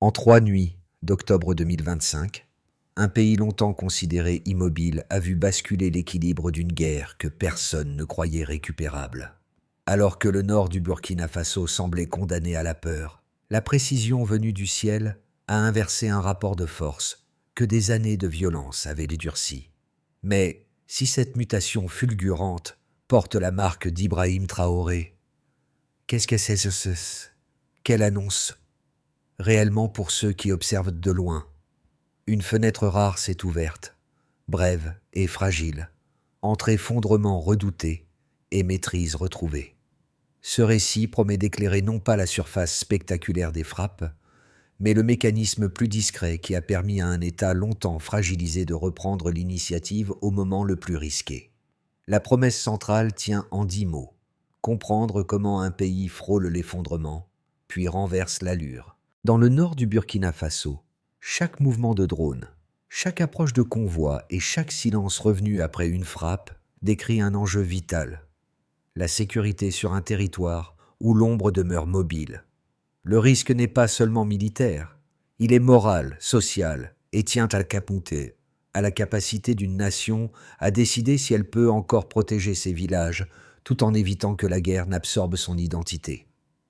En 3 nuits d'octobre 2025, un pays longtemps considéré immobile a vu basculer l'équilibre d'une guerre que personne ne croyait récupérable. Alors que le nord du Burkina Faso semblait condamné à la peur, la précision venue du ciel a inversé un rapport de force que des années de violence avaient durci. Mais si cette mutation fulgurante porte la marque d'Ibrahim Traoré, qu'est-ce que c'est ce? Quelle annonce réellement pour ceux qui observent de loin. Une fenêtre rare s'est ouverte, brève et fragile, entre effondrement redouté et maîtrise retrouvée. Ce récit promet d'éclairer non pas la surface spectaculaire des frappes, mais le mécanisme plus discret qui a permis à un État longtemps fragilisé de reprendre l'initiative au moment le plus risqué. La promesse centrale tient en 10 mots. Comprendre comment un pays frôle l'effondrement, puis renverse l'allure. Dans le nord du Burkina Faso, chaque mouvement de drone, chaque approche de convoi et chaque silence revenu après une frappe décrit un enjeu vital. La sécurité sur un territoire où l'ombre demeure mobile. Le risque n'est pas seulement militaire, il est moral, social et tient à la capacité d'une nation à décider si elle peut encore protéger ses villages tout en évitant que la guerre n'absorbe son identité.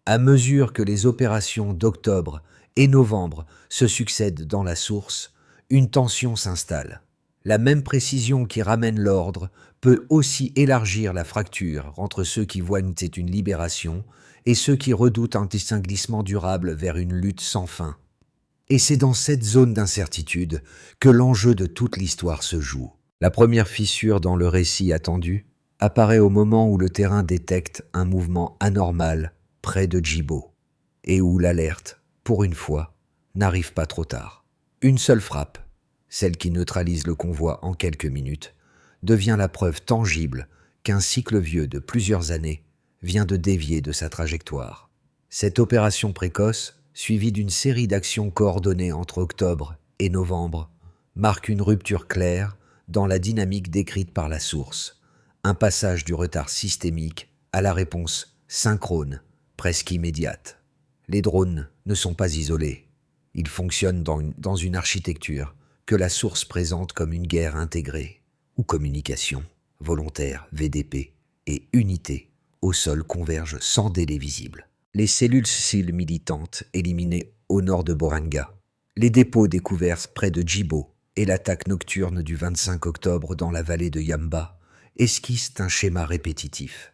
À mesure que les opérations d'octobre et novembre se succèdent dans la source, une tension s'installe. La même précision qui ramène l'ordre peut aussi élargir la fracture entre ceux qui voient une libération et ceux qui redoutent un glissement durable vers une lutte sans fin. Et c'est dans cette zone d'incertitude que l'enjeu de toute l'histoire se joue. La première fissure dans le récit attendu apparaît au moment où le terrain détecte un mouvement anormal près de Djibo, et où l'alerte, pour une fois, n'arrive pas trop tard. Une seule frappe, celle qui neutralise le convoi en quelques minutes, devient la preuve tangible qu'un cycle vieux de plusieurs années vient de dévier de sa trajectoire. Cette opération précoce, suivie d'une série d'actions coordonnées entre octobre et novembre, marque une rupture claire dans la dynamique décrite par la source, un passage du retard systémique à la réponse synchrone, presque immédiate. Les drones ne sont pas isolés. Ils fonctionnent dans une architecture que la source présente comme une guerre intégrée, où communication, volontaire, VDP et unité au sol convergent sans délai visible. Les cellules SEAL militantes éliminées au nord de Boranga, les dépôts découverts près de Djibo et l'attaque nocturne du 25 octobre dans la vallée de Yamba esquissent un schéma répétitif.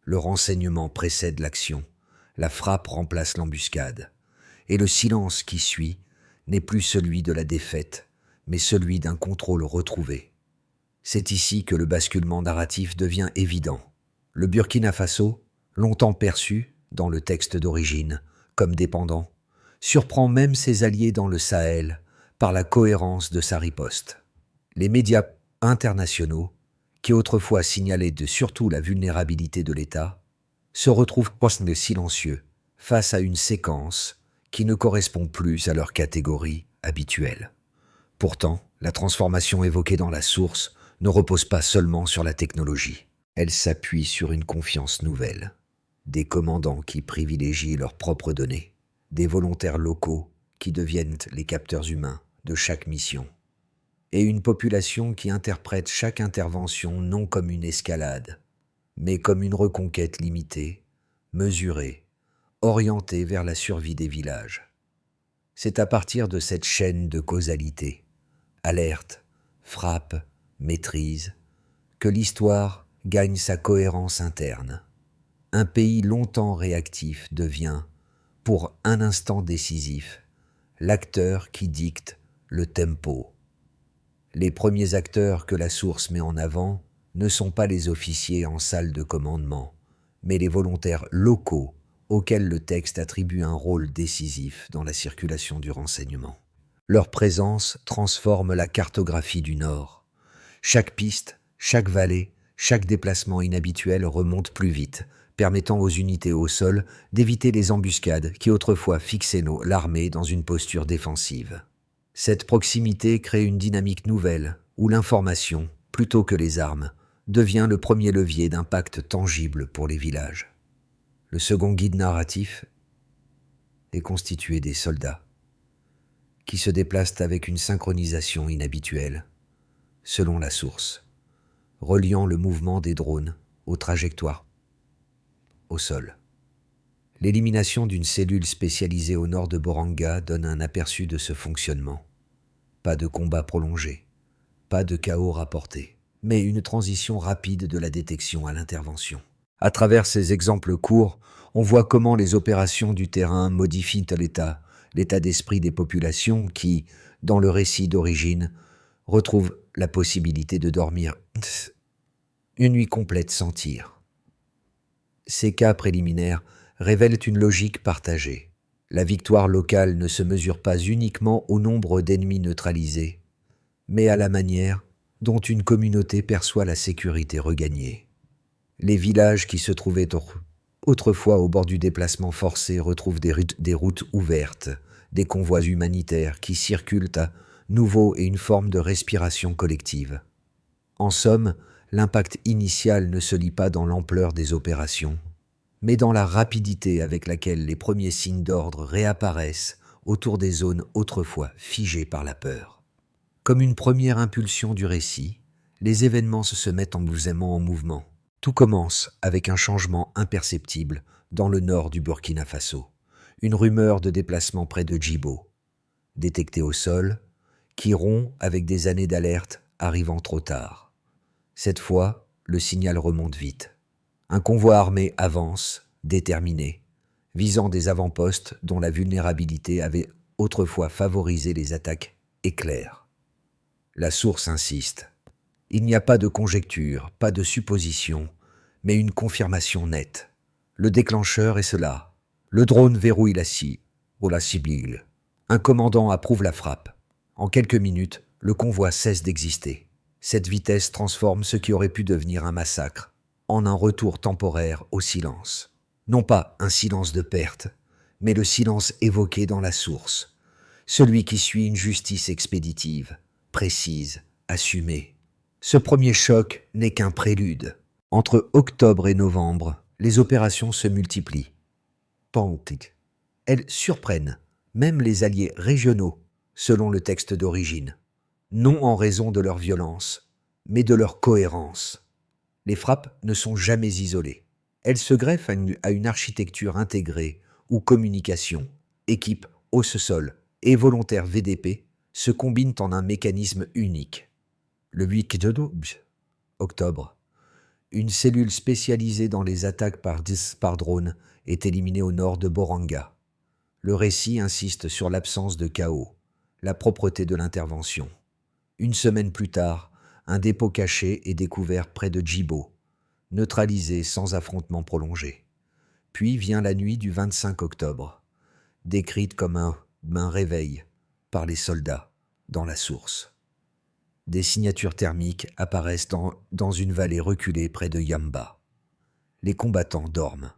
Le renseignement précède l'action, la frappe remplace l'embuscade, et le silence qui suit n'est plus celui de la défaite, mais celui d'un contrôle retrouvé. C'est ici que le basculement narratif devient évident. Le Burkina Faso, longtemps perçu, dans le texte d'origine, comme dépendant, surprend même ses alliés dans le Sahel par la cohérence de sa riposte. Les médias internationaux, qui autrefois signalaient surtout la vulnérabilité de l'État, se retrouvent silencieux face à une séquence qui ne correspond plus à leur catégorie habituelle. Pourtant, la transformation évoquée dans la source ne repose pas seulement sur la technologie. Elle s'appuie sur une confiance nouvelle. Des commandants qui privilégient leurs propres données, des volontaires locaux qui deviennent les capteurs humains de chaque mission, et une population qui interprète chaque intervention non comme une escalade, mais comme une reconquête limitée, mesurée, orientée vers la survie des villages. C'est à partir de cette chaîne de causalité, alerte, frappe, maîtrise, que l'histoire gagne sa cohérence interne. Un pays longtemps réactif devient, pour un instant décisif, l'acteur qui dicte le tempo. Les premiers acteurs que la source met en avant ne sont pas les officiers en salle de commandement, mais les volontaires locaux auxquels le texte attribue un rôle décisif dans la circulation du renseignement. Leur présence transforme la cartographie du Nord. Chaque piste, chaque vallée, chaque déplacement inhabituel remonte plus vite, permettant aux unités au sol d'éviter les embuscades qui autrefois fixaient l'armée dans une posture défensive. Cette proximité crée une dynamique nouvelle, où l'information, plutôt que les armes, devient le premier levier d'impact tangible pour les villages. Le second guide narratif est constitué des soldats. qui se déplacent avec une synchronisation inhabituelle, selon la source, reliant le mouvement des drones aux trajectoires au sol. L'élimination d'une cellule spécialisée au nord de Boranga donne un aperçu de ce fonctionnement. Pas de combat prolongé, pas de chaos rapporté, mais une transition rapide de la détection à l'intervention. À travers ces exemples courts, on voit comment les opérations du terrain modifient l'état d'esprit des populations qui, dans le récit d'origine, retrouvent la possibilité de dormir une nuit complète sans tir. Ces cas préliminaires révèlent une logique partagée. La victoire locale ne se mesure pas uniquement au nombre d'ennemis neutralisés, mais à la manière dont une communauté perçoit la sécurité regagnée. Les villages qui se trouvaient autrefois au bord du déplacement forcé retrouvent des routes ouvertes, des convois humanitaires qui circulent à nouveau et une forme de respiration collective. En somme, l'impact initial ne se lie pas dans l'ampleur des opérations, mais dans la rapidité avec laquelle les premiers signes d'ordre réapparaissent autour des zones autrefois figées par la peur. Comme une première impulsion du récit, les événements se mettent en mouvement. Tout commence avec un changement imperceptible dans le nord du Burkina Faso, une rumeur de déplacement près de Djibo, détectée au sol, qui rompt avec des années d'alerte arrivant trop tard. Cette fois, le signal remonte vite. Un convoi armé avance, déterminé, visant des avant-postes dont la vulnérabilité avait autrefois favorisé les attaques éclairs. La source insiste. Il n'y a pas de conjecture, pas de supposition, mais une confirmation nette. Le déclencheur est cela. Le drone verrouille la cible. Un commandant approuve la frappe. En quelques minutes, le convoi cesse d'exister. Cette vitesse transforme ce qui aurait pu devenir un massacre en un retour temporaire au silence. Non pas un silence de perte, mais le silence évoqué dans la source, celui qui suit une justice expéditive, précise, assumée. Ce premier choc n'est qu'un prélude. Entre octobre et novembre, les opérations se multiplient. Elles surprennent même les alliés régionaux, selon le texte d'origine, non en raison de leur violence, mais de leur cohérence. Les frappes ne sont jamais isolées. Elles se greffent à une architecture intégrée où communication, équipe, hausse-sol et volontaires VDP se combinent en un mécanisme unique. Le 8 octobre, une cellule spécialisée dans les attaques par drone est éliminée au nord de Boranga. Le récit insiste sur l'absence de chaos, la propreté de l'intervention. Une semaine plus tard, un dépôt caché est découvert près de Djibo, neutralisé sans affrontement prolongé. Puis vient la nuit du 25 octobre, décrite comme un réveil par les soldats dans la source. Des signatures thermiques apparaissent dans une vallée reculée près de Yamba. Les combattants dorment.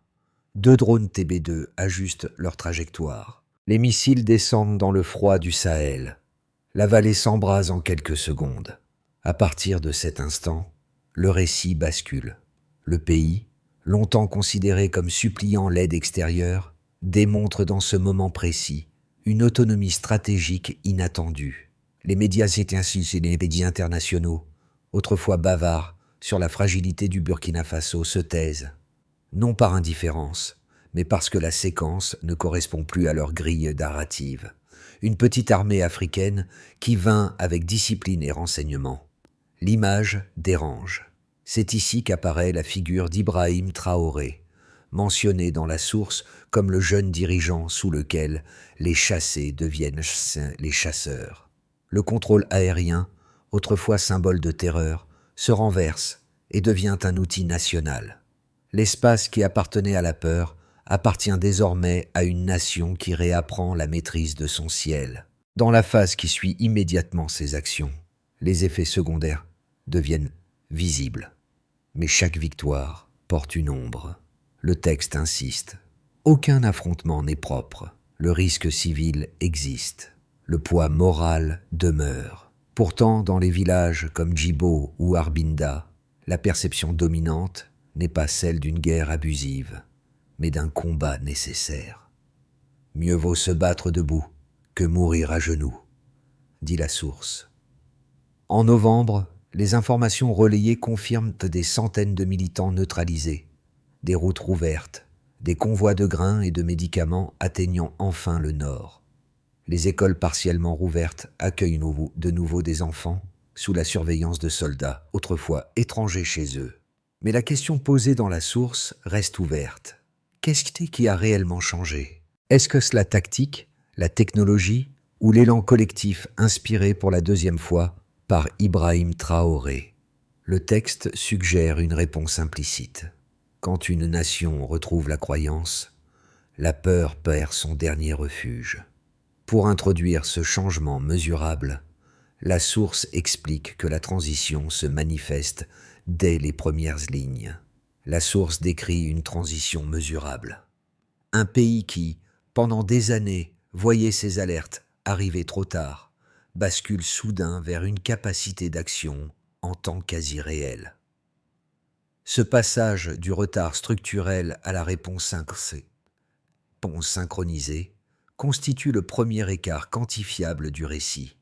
2 drones TB2 ajustent leur trajectoire. Les missiles descendent dans le froid du Sahel. La vallée s'embrase en quelques secondes. À partir de cet instant, le récit bascule. Le pays, longtemps considéré comme suppliant l'aide extérieure, démontre dans ce moment précis une autonomie stratégique inattendue. Les médias et les médias internationaux, autrefois bavards sur la fragilité du Burkina Faso, se taisent, non par indifférence, mais parce que la séquence ne correspond plus à leur grille narrative. Une petite armée africaine qui vint avec discipline et renseignement. L'image dérange. C'est ici qu'apparaît la figure d'Ibrahim Traoré, mentionné dans la source comme le jeune dirigeant sous lequel les chassés deviennent les chasseurs. Le contrôle aérien, autrefois symbole de terreur, se renverse et devient un outil national. L'espace qui appartenait à la peur appartient désormais à une nation qui réapprend la maîtrise de son ciel. Dans la phase qui suit immédiatement ces actions, les effets secondaires deviennent visibles. Mais chaque victoire porte une ombre. Le texte insiste. Aucun affrontement n'est propre. Le risque civil existe. Le poids moral demeure. Pourtant, dans les villages comme Djibo ou Arbinda, la perception dominante n'est pas celle d'une guerre abusive, mais d'un combat nécessaire. Mieux vaut se battre debout que mourir à genoux, dit la source. En novembre, les informations relayées confirment des centaines de militants neutralisés, des routes rouvertes, des convois de grains et de médicaments atteignant enfin le nord. Les écoles partiellement rouvertes accueillent de nouveau des enfants sous la surveillance de soldats, autrefois étrangers chez eux. Mais la question posée dans la source reste ouverte. Qu'est-ce qui a réellement changé? Est-ce que la tactique, la technologie ou l'élan collectif inspiré pour la deuxième fois par Ibrahim Traoré? Le texte suggère une réponse implicite. Quand une nation retrouve la croyance, la peur perd son dernier refuge. Pour introduire ce changement mesurable, la source explique que la transition se manifeste dès les premières lignes. La source décrit une transition mesurable. Un pays qui, pendant des années, voyait ses alertes arriver trop tard, bascule soudain vers une capacité d'action en temps quasi réel. Ce passage du retard structurel à la réponse synchronisée constitue le premier écart quantifiable du récit.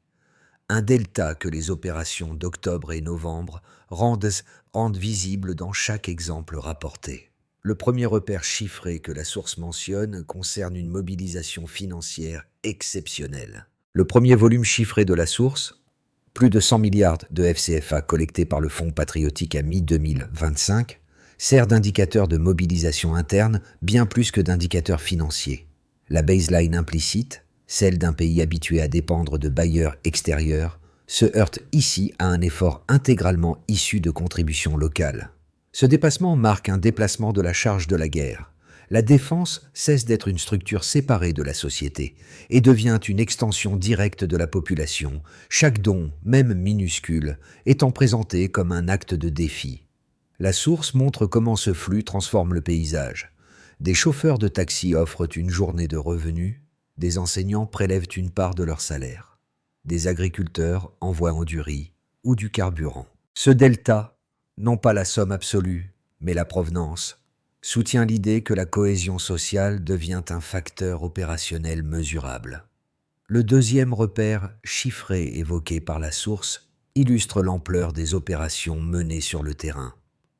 Un delta que les opérations d'octobre et novembre rendent visible dans chaque exemple rapporté. Le premier repère chiffré que la source mentionne concerne une mobilisation financière exceptionnelle. Le premier volume chiffré de la source, plus de 100 milliards de FCFA collectés par le Fonds patriotique à mi-2025, sert d'indicateur de mobilisation interne bien plus que d'indicateur financier. La baseline implicite, celle d'un pays habitué à dépendre de bailleurs extérieurs, se heurte ici à un effort intégralement issu de contributions locales. Ce dépassement marque un déplacement de la charge de la guerre. La défense cesse d'être une structure séparée de la société et devient une extension directe de la population, chaque don, même minuscule, étant présenté comme un acte de défi. La source montre comment ce flux transforme le paysage. Des chauffeurs de taxi offrent une journée de revenus, des enseignants prélèvent une part de leur salaire, des agriculteurs envoient du riz ou du carburant. Ce delta, non pas la somme absolue, mais la provenance, soutient l'idée que la cohésion sociale devient un facteur opérationnel mesurable. Le deuxième repère chiffré évoqué par la source illustre l'ampleur des opérations menées sur le terrain.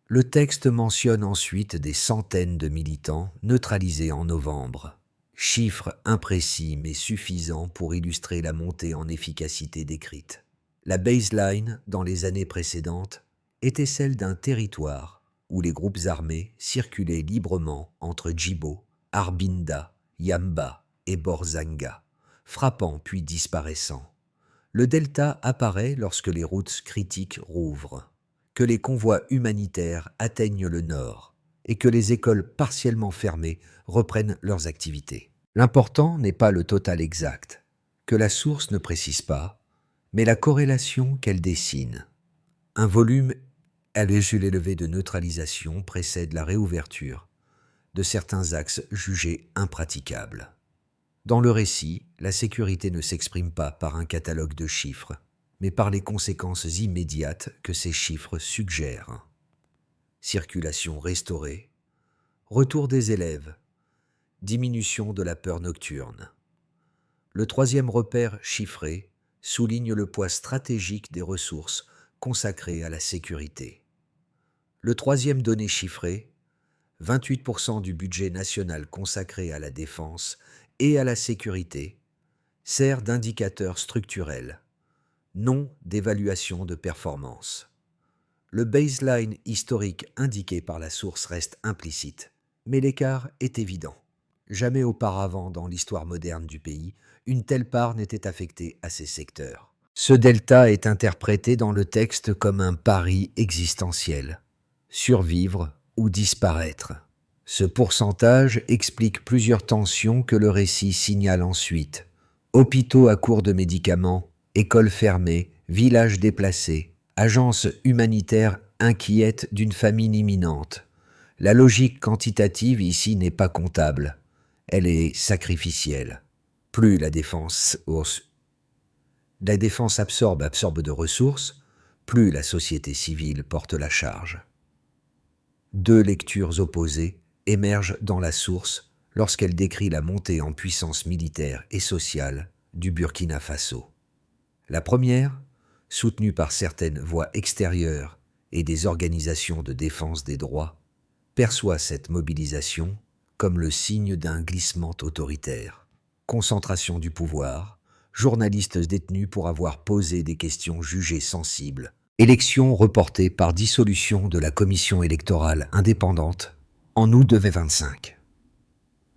Le texte mentionne ensuite des centaines de militants neutralisés en novembre. Chiffre imprécis mais suffisant pour illustrer la montée en efficacité décrite. La baseline, dans les années précédentes, était celle d'un territoire où les groupes armés circulaient librement entre Djibo, Arbinda, Yamba et Borzanga, frappant puis disparaissant. Le delta apparaît lorsque les routes critiques rouvrent, que les convois humanitaires atteignent le nord et que les écoles partiellement fermées reprennent leurs activités. L'important n'est pas le total exact, que la source ne précise pas, mais la corrélation qu'elle dessine. Un volume à l'échelle élevée de neutralisation précède la réouverture de certains axes jugés impraticables. Dans le récit, la sécurité ne s'exprime pas par un catalogue de chiffres, mais par les conséquences immédiates que ces chiffres suggèrent. Circulation restaurée, retour des élèves, diminution de la peur nocturne. Le troisième repère chiffré souligne le poids stratégique des ressources consacrées à la sécurité. Le troisième donnée chiffrée, 28% du budget national consacré à la défense et à la sécurité, sert d'indicateur structurel, non d'évaluation de performance. Le baseline historique indiqué par la source reste implicite, mais l'écart est évident. Jamais auparavant dans l'histoire moderne du pays, une telle part n'était affectée à ces secteurs. Ce delta est interprété dans le texte comme un pari existentiel. Survivre ou disparaître. Ce pourcentage explique plusieurs tensions que le récit signale ensuite. Hôpitaux à court de médicaments, écoles fermées, villages déplacés, agences humanitaires inquiètes d'une famine imminente. La logique quantitative ici n'est pas comptable, elle est sacrificielle. Plus la défense absorbe de ressources, plus la société civile porte la charge. Deux lectures opposées émergent dans la source lorsqu'elle décrit la montée en puissance militaire et sociale du Burkina Faso. La première, soutenue par certaines voix extérieures et des organisations de défense des droits, perçoit cette mobilisation comme le signe d'un glissement autoritaire. Concentration du pouvoir, journalistes détenus pour avoir posé des questions jugées sensibles, élections reportées par dissolution de la commission électorale indépendante en août 2025.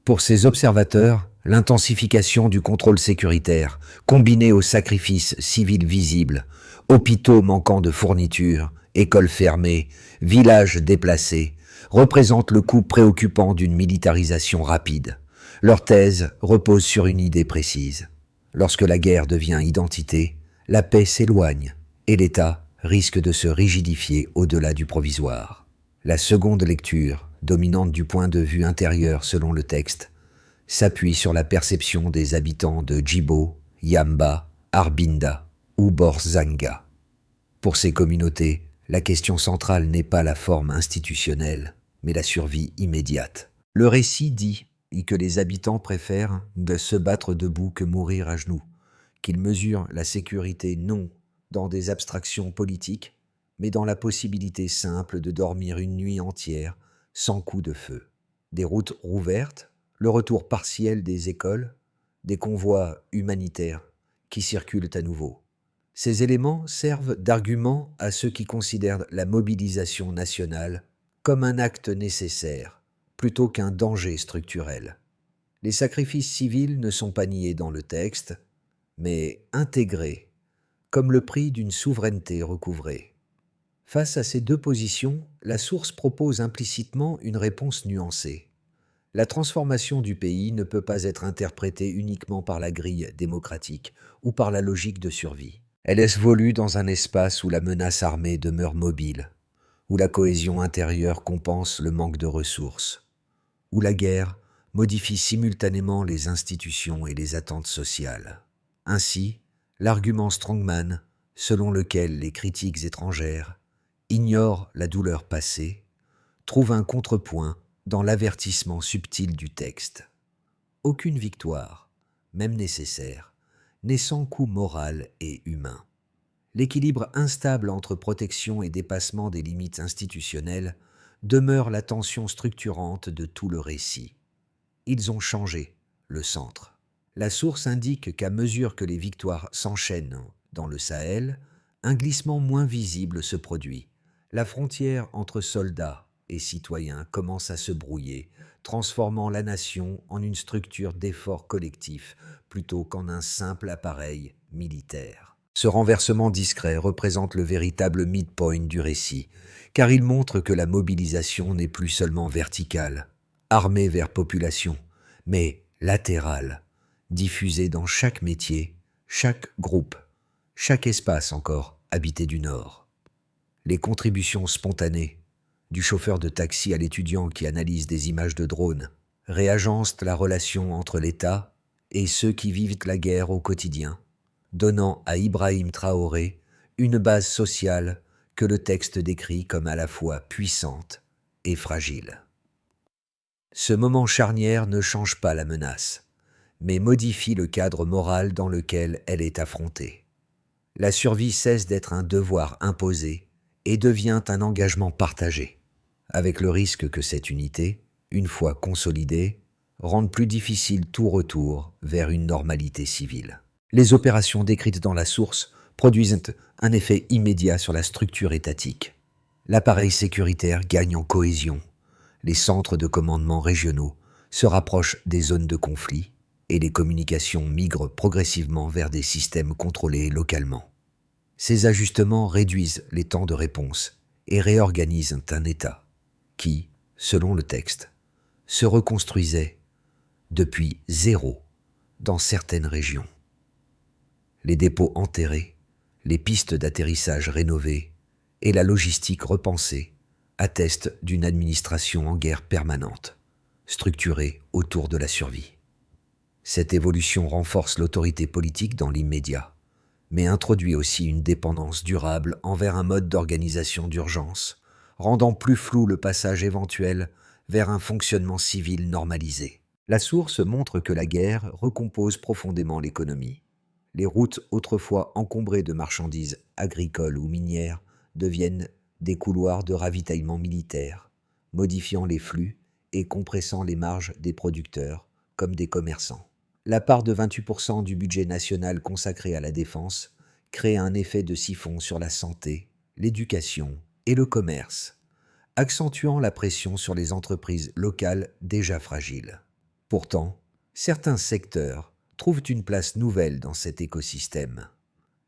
Pour ces observateurs, l'intensification du contrôle sécuritaire, combinée aux sacrifices civils visibles, hôpitaux manquant de fournitures, écoles fermées, villages déplacés, représente le coût préoccupant d'une militarisation rapide. Leur thèse repose sur une idée précise. Lorsque la guerre devient identité, la paix s'éloigne et l'État risque de se rigidifier au-delà du provisoire. La seconde lecture, dominante du point de vue intérieur selon le texte, s'appuie sur la perception des habitants de Djibo, Yamba, Arbinda ou Borzanga. Pour ces communautés, la question centrale n'est pas la forme institutionnelle, mais la survie immédiate. Le récit dit que les habitants préfèrent de se battre debout que mourir à genoux, qu'ils mesurent la sécurité non dans des abstractions politiques, mais dans la possibilité simple de dormir une nuit entière sans coup de feu. Des routes rouvertes, le retour partiel des écoles, des convois humanitaires qui circulent à nouveau. Ces éléments servent d'argument à ceux qui considèrent la mobilisation nationale comme un acte nécessaire, plutôt qu'un danger structurel. Les sacrifices civils ne sont pas niés dans le texte, mais intégrés, comme le prix d'une souveraineté recouvrée. Face à ces deux positions, la source propose implicitement une réponse nuancée. La transformation du pays ne peut pas être interprétée uniquement par la grille démocratique ou par la logique de survie. Elle évolue dans un espace où la menace armée demeure mobile, où la cohésion intérieure compense le manque de ressources, où la guerre modifie simultanément les institutions et les attentes sociales. Ainsi, l'argument Strongman, selon lequel les critiques étrangères ignorent la douleur passée, trouve un contrepoint dans l'avertissement subtil du texte. Aucune victoire, même nécessaire, n'est sans coût moral et humain. L'équilibre instable entre protection et dépassement des limites institutionnelles demeure la tension structurante de tout le récit. Ils ont changé le centre. La source indique qu'à mesure que les victoires s'enchaînent dans le Sahel, un glissement moins visible se produit. La frontière entre soldats et citoyens commence à se brouiller, transformant la nation en une structure d'effort collectif plutôt qu'en un simple appareil militaire. Ce renversement discret représente le véritable midpoint du récit, car il montre que la mobilisation n'est plus seulement verticale, armée vers population, mais latérale, diffusée dans chaque métier, chaque groupe, chaque espace encore habité du Nord. Les contributions spontanées, du chauffeur de taxi à l'étudiant qui analyse des images de drones, réagencent la relation entre l'État et ceux qui vivent la guerre au quotidien, donnant à Ibrahim Traoré une base sociale que le texte décrit comme à la fois puissante et fragile. Ce moment charnière ne change pas la menace, mais modifie le cadre moral dans lequel elle est affrontée. La survie cesse d'être un devoir imposé et devient un engagement partagé, avec le risque que cette unité, une fois consolidée, rende plus difficile tout retour vers une normalité civile. Les opérations décrites dans la source produisent un effet immédiat sur la structure étatique. L'appareil sécuritaire gagne en cohésion, les centres de commandement régionaux se rapprochent des zones de conflit et les communications migrent progressivement vers des systèmes contrôlés localement. Ces ajustements réduisent les temps de réponse et réorganisent un État qui, selon le texte, se reconstruisait depuis zéro dans certaines régions. Les dépôts enterrés, les pistes d'atterrissage rénovées et la logistique repensée attestent d'une administration en guerre permanente, structurée autour de la survie. Cette évolution renforce l'autorité politique dans l'immédiat, mais introduit aussi une dépendance durable envers un mode d'organisation d'urgence, rendant plus flou le passage éventuel vers un fonctionnement civil normalisé. La source montre que la guerre recompose profondément l'économie. Les routes autrefois encombrées de marchandises agricoles ou minières deviennent des couloirs de ravitaillement militaire, modifiant les flux et compressant les marges des producteurs comme des commerçants. La part de 28% du budget national consacré à la défense crée un effet de siphon sur la santé, l'éducation et le commerce, accentuant la pression sur les entreprises locales déjà fragiles. Pourtant, certains secteurs trouvent une place nouvelle dans cet écosystème.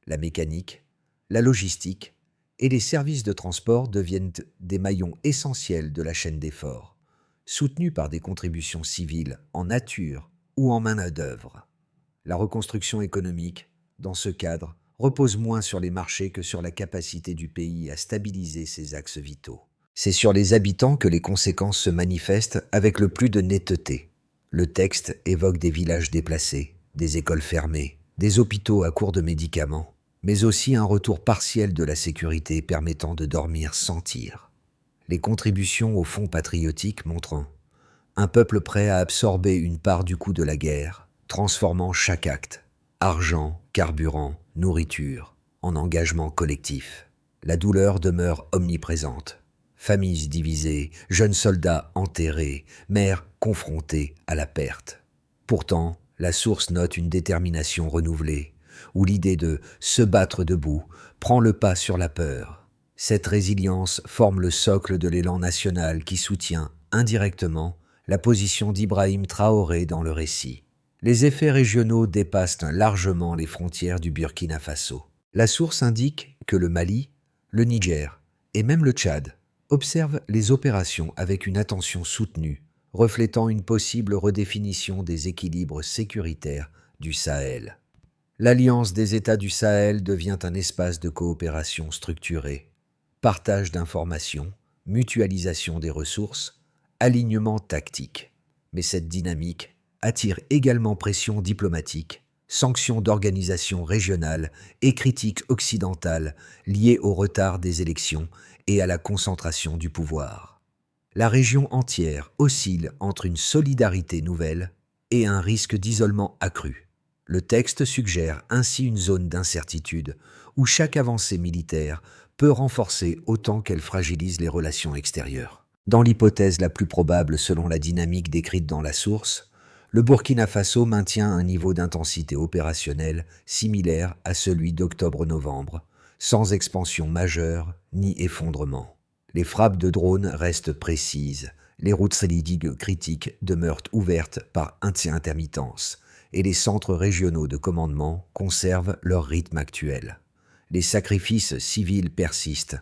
La mécanique, la logistique et les services de transport deviennent des maillons essentiels de la chaîne d'effort, soutenus par des contributions civiles en nature ou en main-d'œuvre. La reconstruction économique, dans ce cadre, repose moins sur les marchés que sur la capacité du pays à stabiliser ses axes vitaux. C'est sur les habitants que les conséquences se manifestent avec le plus de netteté. Le texte évoque des villages déplacés, des écoles fermées, des hôpitaux à court de médicaments, mais aussi un retour partiel de la sécurité permettant de dormir sans tir. Les contributions au fonds patriotique montrent un peuple prêt à absorber une part du coût de la guerre, transformant chaque acte, argent, carburant, nourriture, en engagement collectif. La douleur demeure omniprésente. Familles divisées, jeunes soldats enterrés, mères confrontées à la perte. Pourtant, la source note une détermination renouvelée, où l'idée de se battre debout prend le pas sur la peur. Cette résilience forme le socle de l'élan national qui soutient, indirectement, la position d'Ibrahim Traoré dans le récit. Les effets régionaux dépassent largement les frontières du Burkina Faso. La source indique que le Mali, le Niger et même le Tchad observent les opérations avec une attention soutenue, reflétant une possible redéfinition des équilibres sécuritaires du Sahel. L'Alliance des États du Sahel devient un espace de coopération structurée, partage d'informations, mutualisation des ressources, alignement tactique. Mais cette dynamique attire également pression diplomatique, sanctions d'organisations régionales et critiques occidentales liées au retard des élections et à la concentration du pouvoir. La région entière oscille entre une solidarité nouvelle et un risque d'isolement accru. Le texte suggère ainsi une zone d'incertitude où chaque avancée militaire peut renforcer autant qu'elle fragilise les relations extérieures. Dans l'hypothèse la plus probable selon la dynamique décrite dans la source, le Burkina Faso maintient un niveau d'intensité opérationnelle similaire à celui d'octobre-novembre, sans expansion majeure ni effondrement. Les frappes de drones restent précises, les routes salidiques critiques demeurent ouvertes par intermittence, et les centres régionaux de commandement conservent leur rythme actuel. Les sacrifices civils persistent,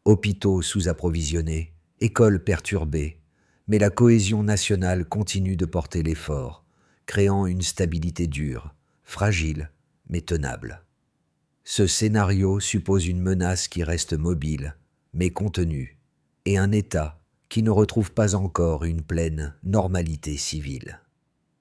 hôpitaux sous-approvisionnés, écoles perturbées, mais la cohésion nationale continue de porter l'effort, créant une stabilité dure, fragile, mais tenable. Ce scénario suppose une menace qui reste mobile, mais contenue, et un État qui ne retrouve pas encore une pleine normalité civile.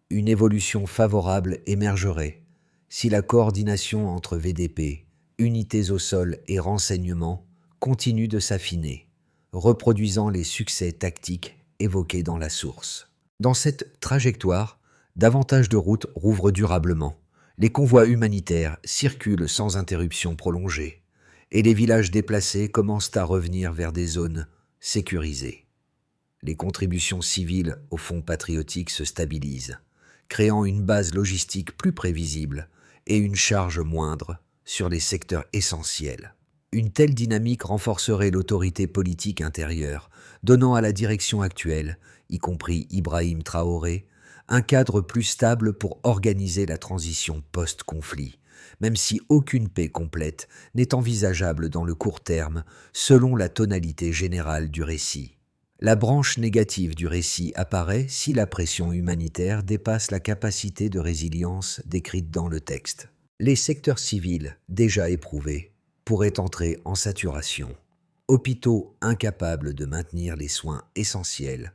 Une évolution favorable émergerait si la coordination entre VDP, unités au sol et renseignements continue de s'affiner, reproduisant les succès tactiques évoqués dans la source. Dans cette trajectoire, davantage de routes rouvrent durablement, les convois humanitaires circulent sans interruption prolongée, et les villages déplacés commencent à revenir vers des zones sécurisées. Les contributions civiles au fonds patriotique se stabilisent, créant une base logistique plus prévisible et une charge moindre sur les secteurs essentiels. Une telle dynamique renforcerait l'autorité politique intérieure, donnant à la direction actuelle, y compris Ibrahim Traoré, un cadre plus stable pour organiser la transition post-conflit, même si aucune paix complète n'est envisageable dans le court terme selon la tonalité générale du récit. La branche négative du récit apparaît si la pression humanitaire dépasse la capacité de résilience décrite dans le texte. Les secteurs civils, déjà éprouvés, pourraient entrer en saturation. Hôpitaux incapables de maintenir les soins essentiels,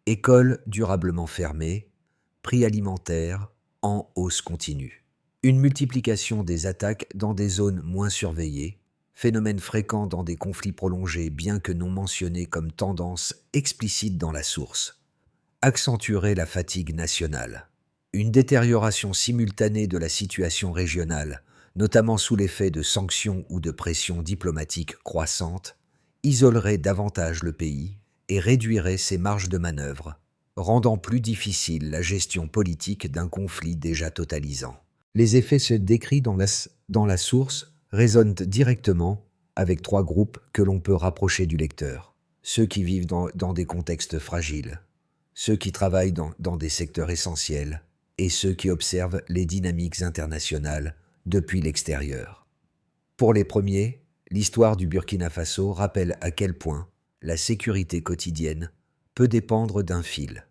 écoles durablement fermées, prix alimentaires en hausse continue. Une multiplication des attaques dans des zones moins surveillées, phénomène fréquent dans des conflits prolongés bien que non mentionné comme tendance explicite dans la source, accentuerait la fatigue nationale. Une détérioration simultanée de la situation régionale notamment sous l'effet de sanctions ou de pressions diplomatiques croissantes, isolerait davantage le pays et réduirait ses marges de manœuvre, rendant plus difficile la gestion politique d'un conflit déjà totalisant. Les effets se décrits dans la source résonnent directement avec trois groupes que l'on peut rapprocher du lecteur. Ceux qui vivent dans des contextes fragiles, ceux qui travaillent dans des secteurs essentiels et ceux qui observent les dynamiques internationales depuis l'extérieur. Pour les premiers, l'histoire du Burkina Faso rappelle à quel point la sécurité quotidienne peut dépendre d'un fil,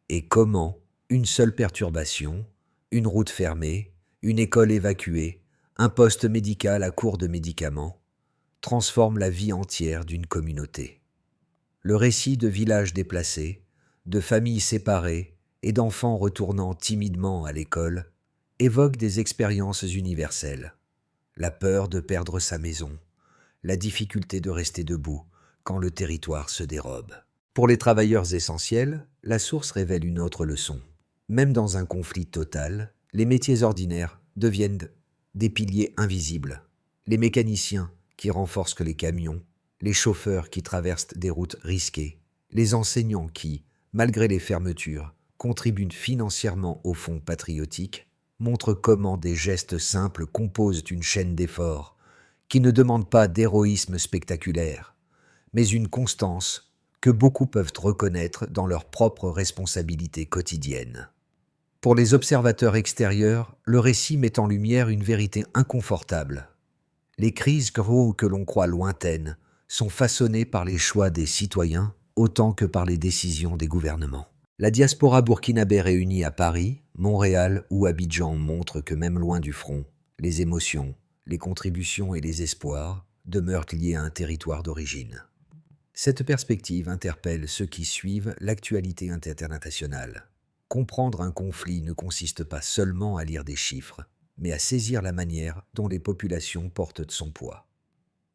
et comment une seule perturbation, une route fermée, une école évacuée, un poste médical à court de médicaments, transforme la vie entière d'une communauté. Le récit de villages déplacés, de familles séparées et d'enfants retournant timidement à l'école évoque des expériences universelles. La peur de perdre sa maison, la difficulté de rester debout quand le territoire se dérobe. Pour les travailleurs essentiels, la source révèle une autre leçon. Même dans un conflit total, les métiers ordinaires deviennent des piliers invisibles. Les mécaniciens qui renforcent les camions, les chauffeurs qui traversent des routes risquées, les enseignants qui, malgré les fermetures, contribuent financièrement au fonds patriotique, montrent comment des gestes simples composent une chaîne d'efforts qui ne demandent pas d'héroïsme spectaculaire, mais une constance que beaucoup peuvent reconnaître dans leurs propres responsabilités quotidiennes. Pour les observateurs extérieurs, le récit met en lumière une vérité inconfortable. Les crises que l'on croit lointaines sont façonnées par les choix des citoyens autant que par les décisions des gouvernements. La diaspora burkinabé réunie à Paris, Montréal ou Abidjan montre que même loin du front, les émotions, les contributions et les espoirs demeurent liés à un territoire d'origine. Cette perspective interpelle ceux qui suivent l'actualité internationale. Comprendre un conflit ne consiste pas seulement à lire des chiffres, mais à saisir la manière dont les populations portent son poids.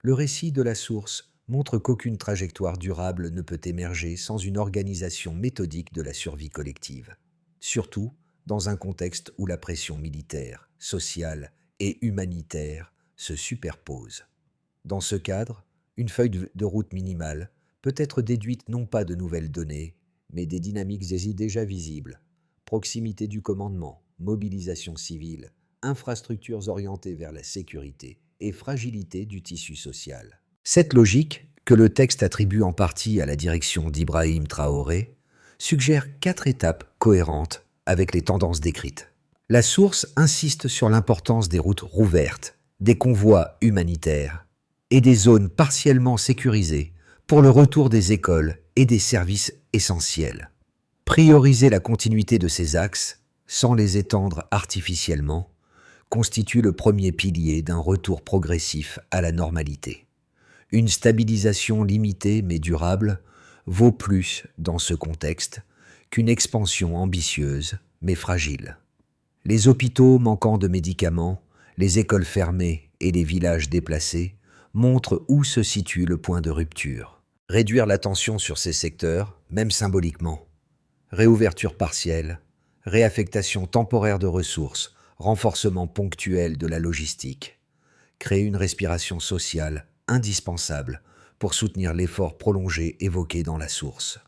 Le récit de la source montre qu'aucune trajectoire durable ne peut émerger sans une organisation méthodique de la survie collective, surtout dans un contexte où la pression militaire, sociale et humanitaire se superpose. Dans ce cadre, une feuille de route minimale peut être déduite non pas de nouvelles données, mais des dynamiques déjà visibles: proximité du commandement, mobilisation civile, infrastructures orientées vers la sécurité et fragilité du tissu social. Cette logique, que le texte attribue en partie à la direction d'Ibrahim Traoré, suggère 4 étapes cohérentes avec les tendances décrites. La source insiste sur l'importance des routes rouvertes, des convois humanitaires et des zones partiellement sécurisées pour le retour des écoles et des services essentiels. Prioriser la continuité de ces axes, sans les étendre artificiellement, constitue le premier pilier d'un retour progressif à la normalité. Une stabilisation limitée mais durable vaut plus, dans ce contexte, qu'une expansion ambitieuse mais fragile. Les hôpitaux manquant de médicaments, les écoles fermées et les villages déplacés montrent où se situe le point de rupture. Réduire l'attention sur ces secteurs, même symboliquement. Réouverture partielle, réaffectation temporaire de ressources, renforcement ponctuel de la logistique. Créer une respiration sociale indispensable pour soutenir l'effort prolongé évoqué dans la source.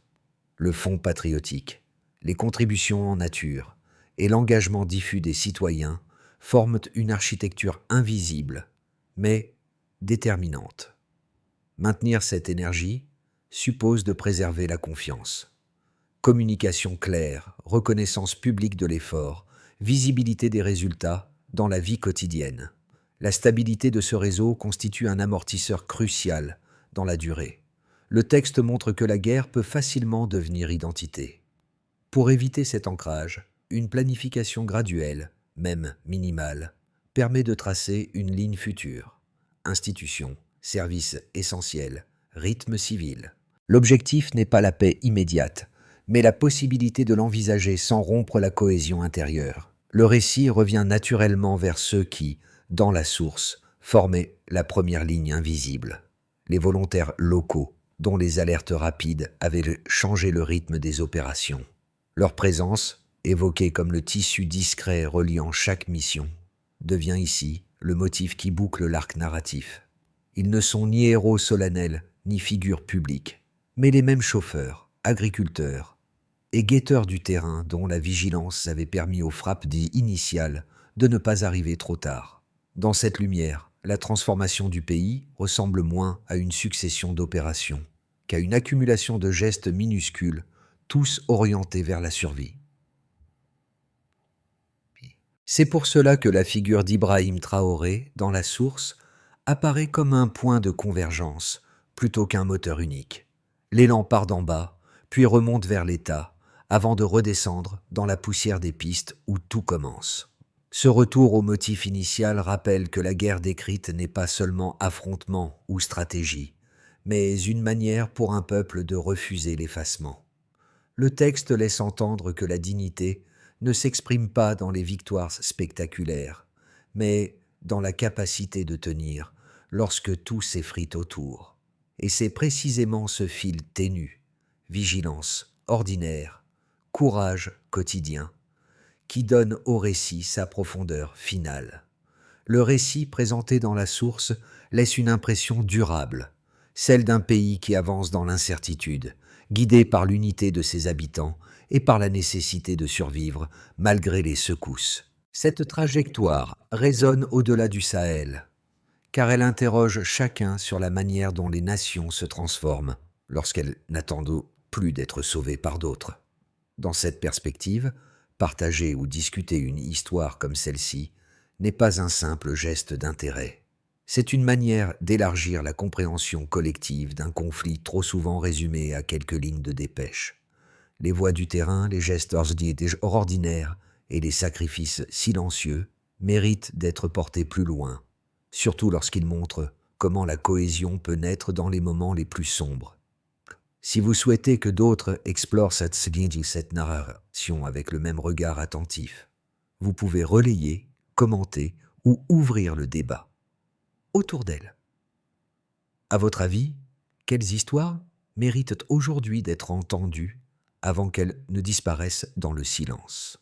Le fonds patriotique, les contributions en nature et l'engagement diffus des citoyens forment une architecture invisible, mais déterminante. Maintenir cette énergie suppose de préserver la confiance. Communication claire, reconnaissance publique de l'effort, visibilité des résultats dans la vie quotidienne. La stabilité de ce réseau constitue un amortisseur crucial dans la durée. Le texte montre que la guerre peut facilement devenir identité. Pour éviter cet ancrage, une planification graduelle, même minimale, permet de tracer une ligne future. Institutions, services essentiels, rythme civil. L'objectif n'est pas la paix immédiate, mais la possibilité de l'envisager sans rompre la cohésion intérieure. Le récit revient naturellement vers ceux qui, dans la source, formaient la première ligne invisible. Les volontaires locaux, dont les alertes rapides avaient changé le rythme des opérations. Leur présence, évoquée comme le tissu discret reliant chaque mission, devient ici le motif qui boucle l'arc narratif. Ils ne sont ni héros solennels, ni figures publiques, mais les mêmes chauffeurs, agriculteurs et guetteurs du terrain dont la vigilance avait permis aux frappes dites initiales de ne pas arriver trop tard. Dans cette lumière, la transformation du pays ressemble moins à une succession d'opérations qu'à une accumulation de gestes minuscules, tous orientés vers la survie. C'est pour cela que la figure d'Ibrahim Traoré, dans la source, apparaît comme un point de convergence, plutôt qu'un moteur unique. L'élan part d'en bas, puis remonte vers l'État, avant de redescendre dans la poussière des pistes où tout commence. Ce retour au motif initial rappelle que la guerre décrite n'est pas seulement affrontement ou stratégie, mais une manière pour un peuple de refuser l'effacement. Le texte laisse entendre que la dignité ne s'exprime pas dans les victoires spectaculaires, mais dans la capacité de tenir lorsque tout s'effrite autour. Et c'est précisément ce fil ténu, vigilance ordinaire, courage quotidien, qui donne au récit sa profondeur finale. Le récit présenté dans la source laisse une impression durable, celle d'un pays qui avance dans l'incertitude, guidé par l'unité de ses habitants et par la nécessité de survivre malgré les secousses. Cette trajectoire résonne au-delà du Sahel, car elle interroge chacun sur la manière dont les nations se transforment lorsqu'elles n'attendent plus d'être sauvées par d'autres. Dans cette perspective, partager ou discuter une histoire comme celle-ci n'est pas un simple geste d'intérêt. C'est une manière d'élargir la compréhension collective d'un conflit trop souvent résumé à quelques lignes de dépêche. Les voix du terrain, les gestes ordinaires et les sacrifices silencieux méritent d'être portés plus loin, surtout lorsqu'ils montrent comment la cohésion peut naître dans les moments les plus sombres. Si vous souhaitez que d'autres explorent cette narration avec le même regard attentif, vous pouvez relayer, commenter ou ouvrir le débat autour d'elle. À votre avis, quelles histoires méritent aujourd'hui d'être entendues avant qu'elles ne disparaissent dans le silence ?